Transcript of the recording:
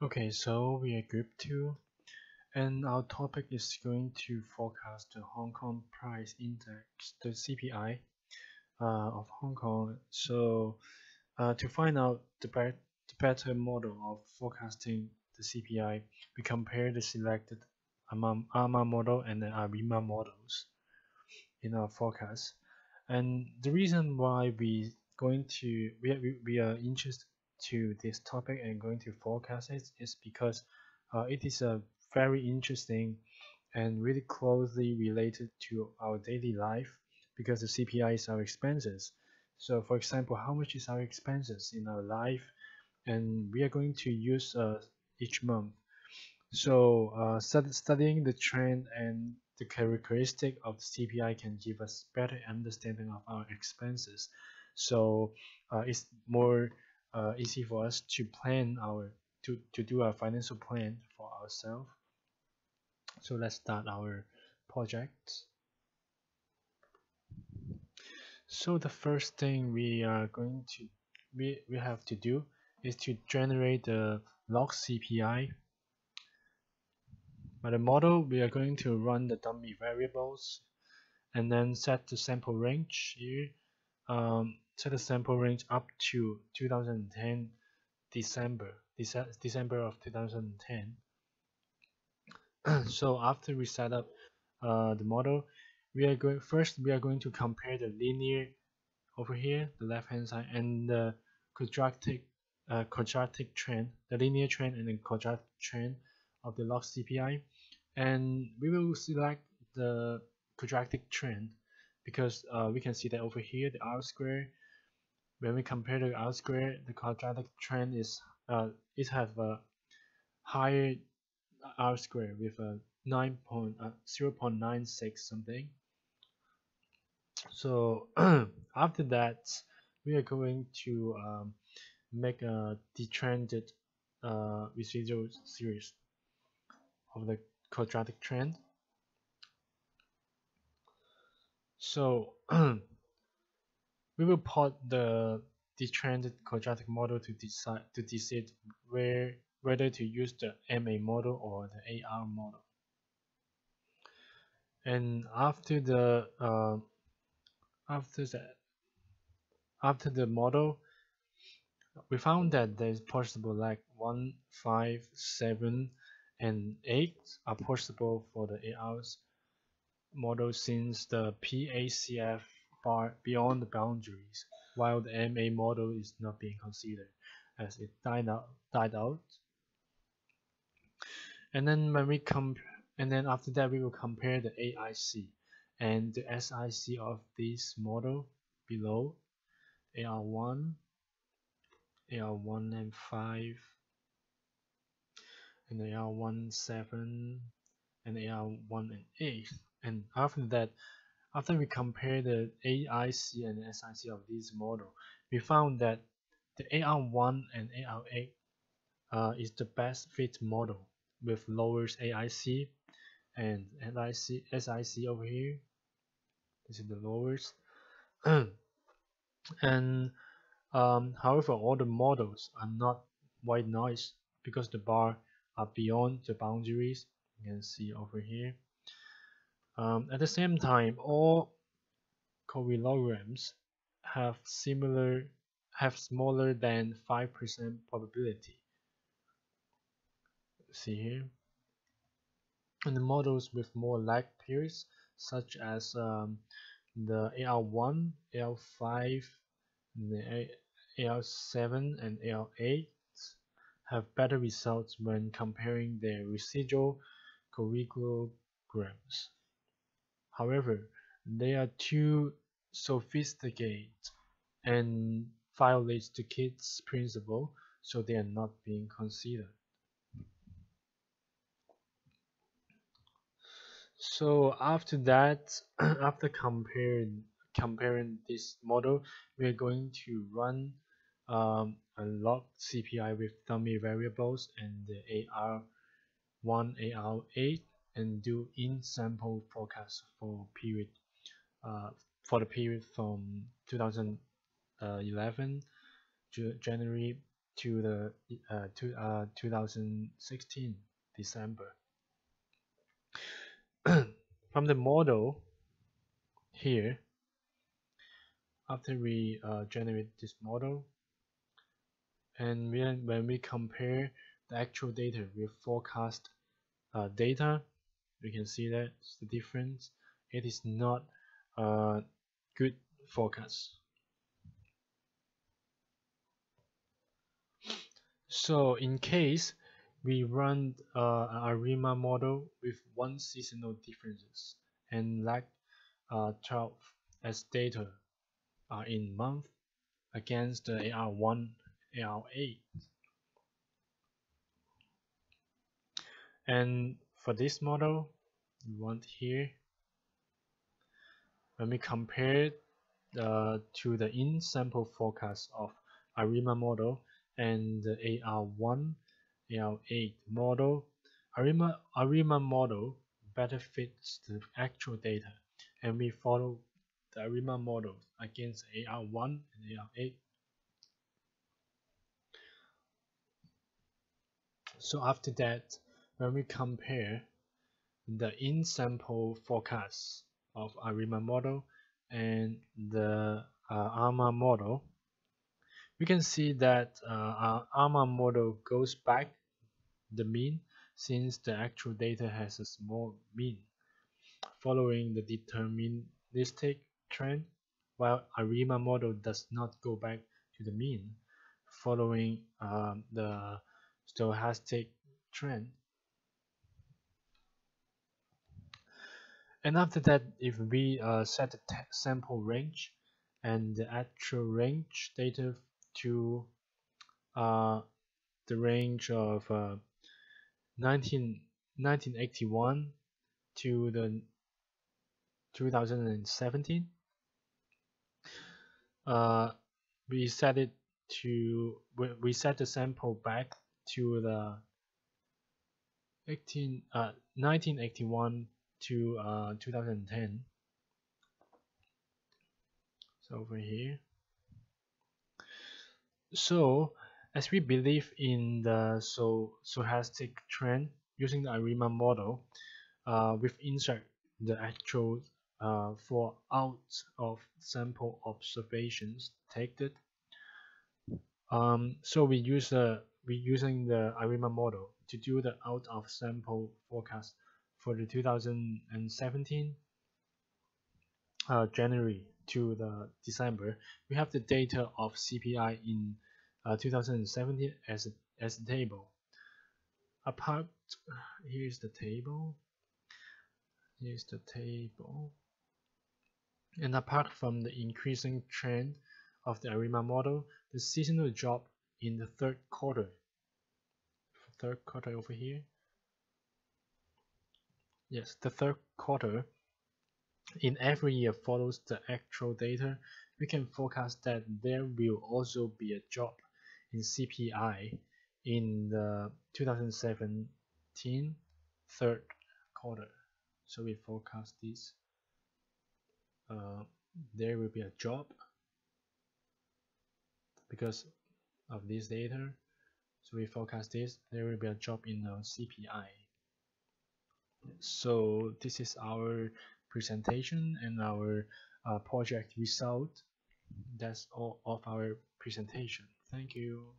Okay, so we are group 2 and our topic is going to forecast the Hong Kong Price Index, the CPI of Hong Kong. So to find out the better model of forecasting the CPI, we compare the selected AMA model and the ARIMA models in our forecast. And the reason why we are interested to this topic and going to forecast it is because it is a very interesting and really closely related to our daily life because the CPI is our expenses. So for example, how much is our expenses in our life, and we are going to use each month. So studying the trend and the characteristic of the CPI can give us better understanding of our expenses. So it's more easy for us to plan to do a financial plan for ourselves. So let's start our project. So the first thing we have to do is to generate the log CPI. By the model, we are going to run the dummy variables and then set the sample range here. Set the sample range up to 2010 December of 2010. So after we set up the model, we are going to compare the linear over here, the left hand side, and the quadratic trend, the linear trend and the quadratic trend of the log CPI. And we will select the quadratic trend because we can see that over here the R square, when we compare the R square, the quadratic trend is it has a higher R square with a 0.96 something. So after that, we are going to make a detrended residual series of the quadratic trend. So we will plot the detrended quadratic model to decide whether to use the MA model or the AR model. And after the model, we found that there is possible like 1, 5, 7, and 8 are possible for the AR's model since the PACF bar beyond the boundaries, while the MA model is not being considered as it died out. And then after that we will compare the AIC and the SIC of this model below, AR1, AR1 and 5, and AR1 7, and AR1 and 8. And after that, after we compare the AIC and SIC of this model, we found that the AR1 and AR8 is the best fit model with lowest AIC and SIC over here. This is the lowest. And however, all the models are not white noise because the bar are beyond the boundaries. You can see over here. At the same time, all correlograms have smaller than 5% probability. See here. And the models with more lag periods, such as the AR1, AR5, the AR7, and AR8, have better results when comparing their residual correlograms. However, they are too sophisticated and violates the kid's principle, so they are not being considered. So after that, after comparing this model, we are going to run a log CPI with dummy variables and the AR1, AR8, and do in-sample forecast for the period from 2011 January to the 2016 December. From the model here, after we generate this model, and when we compare the actual data with forecast data, we can see that the difference. It is not a good forecast. So in case we run an ARIMA model with one seasonal differences and like 12 as data in month against the AR1, AR8, and for this model we want here, when we compare to the in-sample forecast of ARIMA model and the AR1, AR8 model, ARIMA model better fits the actual data, and we follow the ARIMA model against AR1 and AR8. So after that, when we compare the in-sample forecast of ARIMA model and the ARMA model, we can see that our ARMA model goes back the mean since the actual data has a small mean, following the deterministic trend, while ARIMA model does not go back to the mean, following the stochastic trend. And after that, if we set the sample range and the actual range data to the range of 1981 to the 2017, we set the sample back to the 1981 to 2010. So over here. So as we believe in the stochastic trend using the ARIMA model, we've insert the actual for out of sample observations taken. So we using the ARIMA model to do the out of sample forecast for the 2017 January to the December. We have the data of CPI in 2017 as a table. Apart, here's the table. And apart from the increasing trend of the ARIMA model, the seasonal drop in the third quarter over here. Yes, the third quarter in every year follows the actual data. We can forecast that there will also be a drop in CPI in the 2017 third quarter. So we forecast this. There will be a drop because of this data. So we forecast this. There will be a drop in CPI. So this is our presentation and our project result. That's all of our presentation. Thank you.